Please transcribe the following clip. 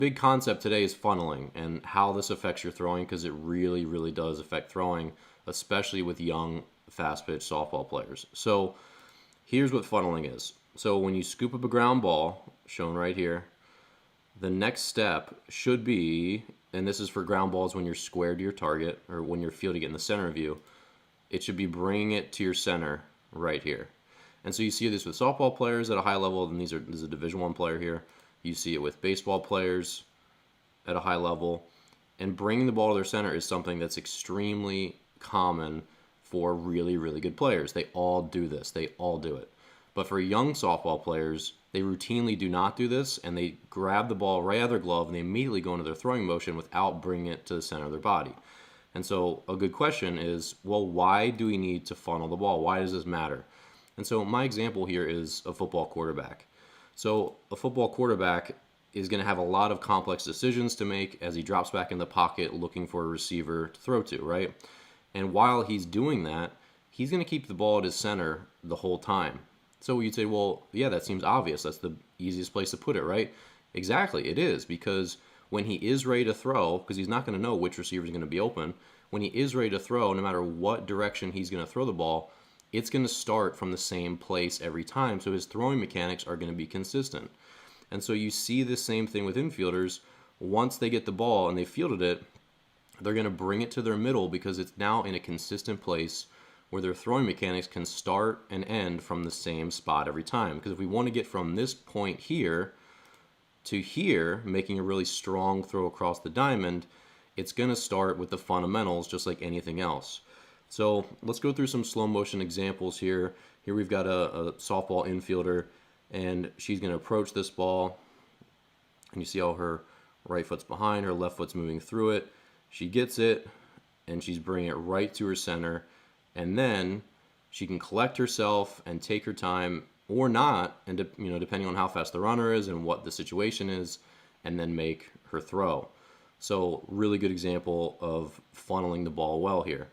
big concept today is funneling and how this affects your throwing, because it really, really does affect throwing, especially with young, fast pitch softball players. So here's what funneling is. So when you scoop up a ground ball, shown right here, the next step should be, and this is for ground balls when you're square to your target or when you're fielding it in the center of you, it should be bringing it to your center right here. And so you see this with softball players at a high level, and this is a Division I player here. You see it with baseball players at a high level. And bringing the ball to their center is something that's extremely common for really, really good players. They all do this. They all do it. But for young softball players, they routinely do not do this, and they grab the ball right out of their glove, and they immediately go into their throwing motion without bringing it to the center of their body. And so a good question is, well, why do we need to funnel the ball? Why does this matter? And so my example here is a football quarterback. So a football quarterback is going to have a lot of complex decisions to make as he drops back in the pocket looking for a receiver to throw to, right? And while he's doing that, he's going to keep the ball at his center the whole time. So you'd say, well, yeah, that seems obvious. That's the easiest place to put it, right? Exactly, it is, because when he is ready to throw, because he's not going to know which receiver is going to be open, when he is ready to throw, no matter what direction he's going to throw the ball, it's going to start from the same place every time. So his throwing mechanics are going to be consistent. And so you see the same thing with infielders. Once they get the ball and they fielded it, they're going to bring it to their middle because it's now in a consistent place where their throwing mechanics can start and end from the same spot every time. Because if we want to get from this point here to here, making a really strong throw across the diamond, it's going to start with the fundamentals just like anything else. So let's go through some slow motion examples here. Here we've got a softball infielder, and she's going to approach this ball, and you see how her right foot's behind, her left foot's moving through it. She gets it, and she's bringing it right to her center, and then she can collect herself and take her time or not, and depending on how fast the runner is and what the situation is, and then make her throw. So really good example of funneling the ball well here.